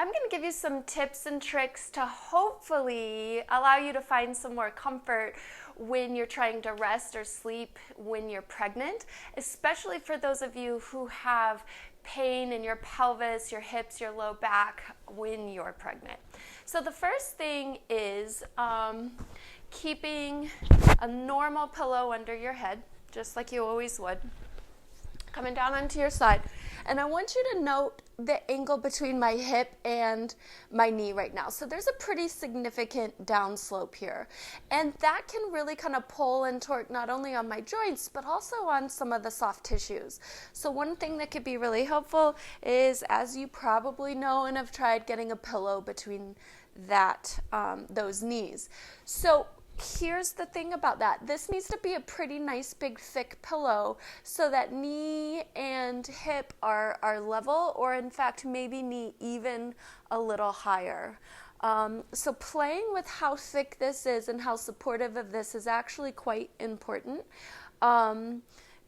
I'm going to give you some tips and tricks to hopefully allow you to find some more comfort when you're trying to rest or sleep when you're pregnant, especially for those of you who have pain in your pelvis, your hips, your low back when you're pregnant. So the first thing is keeping a normal pillow under your head, just like you always would, coming down onto your side. And I want you to note the angle between my hip and my knee right now. So there's a pretty significant downslope here. And that can really kind of pull and torque not only on my joints, but also on some of the soft tissues. So one thing that could be really helpful is, as you probably know and have tried, getting a pillow between those knees. So here's the thing about that. This needs to be a pretty nice, big, thick pillow so that knee and hip are level, or in fact, maybe knee even a little higher. So playing with how thick this is and how supportive of this is actually quite important.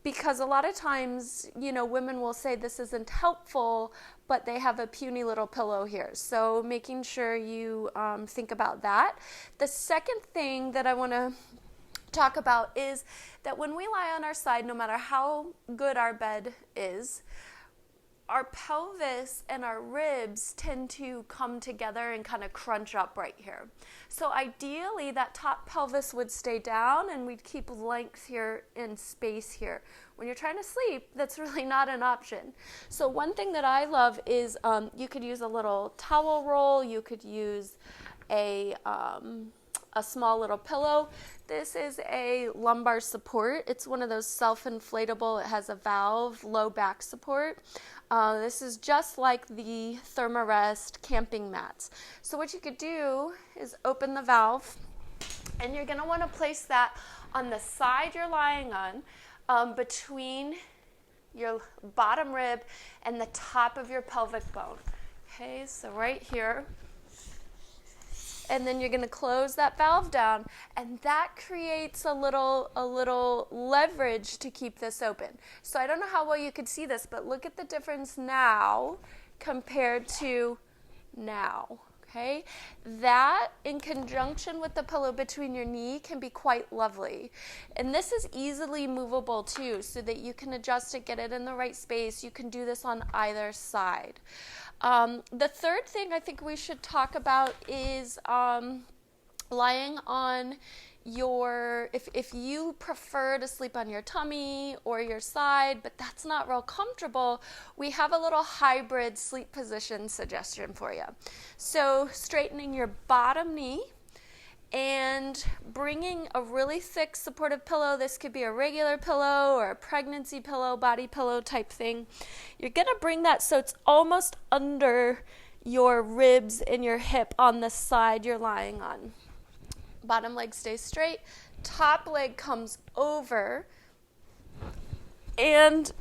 Because a lot of times, women will say this isn't helpful, but they have a puny little pillow here. So making sure you think about that. The second thing that I want to talk about is that when we lie on our side, no matter how good our bed is, our pelvis and our ribs tend to come together and kind of crunch up right here. So ideally, that top pelvis would stay down and we'd keep length here and space here. When you're trying to sleep, that's really not an option. So one thing that I love is you could use a little towel roll. You could use a small little pillow. This is a Lumbar Support. It's one of those self-inflatable. It has a valve, low back support. This is just like the Thermarest camping mats. So what you could do is open the valve, and you're going to want to place that on the side you're lying on, between your bottom rib and the top of your pelvic bone. Okay, so right here. And then you're going to close that valve down, and that creates a little leverage to keep this open. So I don't know how well you could see this, but look at the difference now compared to now. Okay? That, in conjunction with the pillow between your knee, can be quite lovely. And this is easily movable too, so that you can adjust it, get it in the right space. You can do this on either side. The third thing I think we should talk about is lying on if you prefer to sleep on your tummy or your side, but that's not real comfortable, we have a little hybrid sleep position suggestion for you. So straightening your bottom knee and bringing a really thick supportive pillow. This could be a regular pillow or a pregnancy pillow, body pillow type thing. You're going to bring that so it's almost under your ribs and your hip on the side you're lying on. Bottom leg stays straight, top leg comes over. And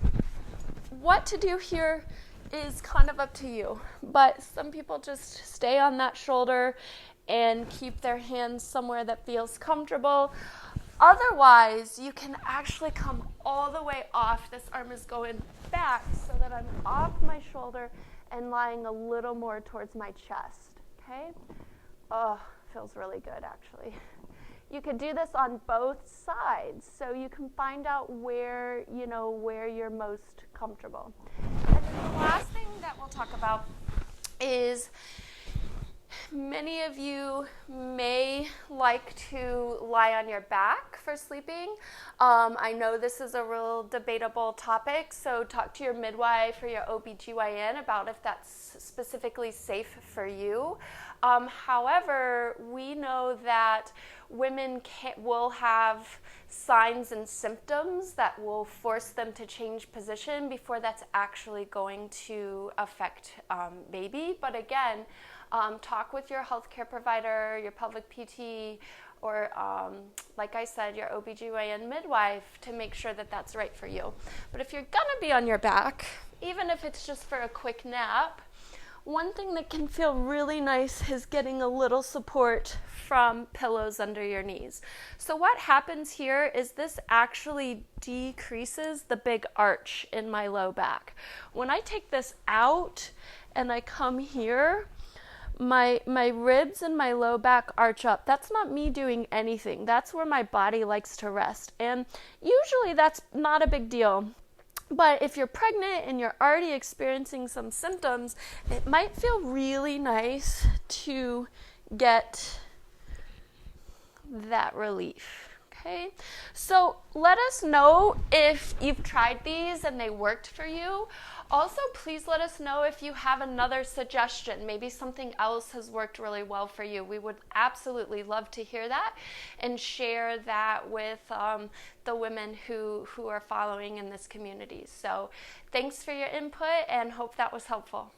what to do here is kind of up to you. But some people just stay on that shoulder and keep their hands somewhere that feels comfortable. Otherwise, you can actually come all the way off. This arm is going back so that I'm off my shoulder and lying a little more towards my chest, okay? Oh, feels really good, actually. You could do this on both sides, so you can find out where you're most comfortable. And then the last thing that we'll talk about is many of you may like to lie on your back for sleeping. I know this is a real debatable topic, so talk to your midwife or your OBGYN about if that's specifically safe for you. However, we know that women will have signs and symptoms that will force them to change position before that's actually going to affect baby. But again, talk with your healthcare provider, your pelvic PT, or like I said, your OBGYN midwife to make sure that that's right for you. But if you're gonna be on your back, even if it's just for a quick nap, one thing that can feel really nice is getting a little support from pillows under your knees. So what happens here is this actually decreases the big arch in my low back. When I take this out and I come here, my ribs and my low back arch up. That's not me doing anything. That's where my body likes to rest. And usually that's not a big deal. But if you're pregnant and you're already experiencing some symptoms, it might feel really nice to get that relief. Okay, so let us know if you've tried these and they worked for you. Also, please let us know if you have another suggestion. Maybe something else has worked really well for you. We would absolutely love to hear that and share that with the women who are following in this community. So thanks for your input and hope that was helpful.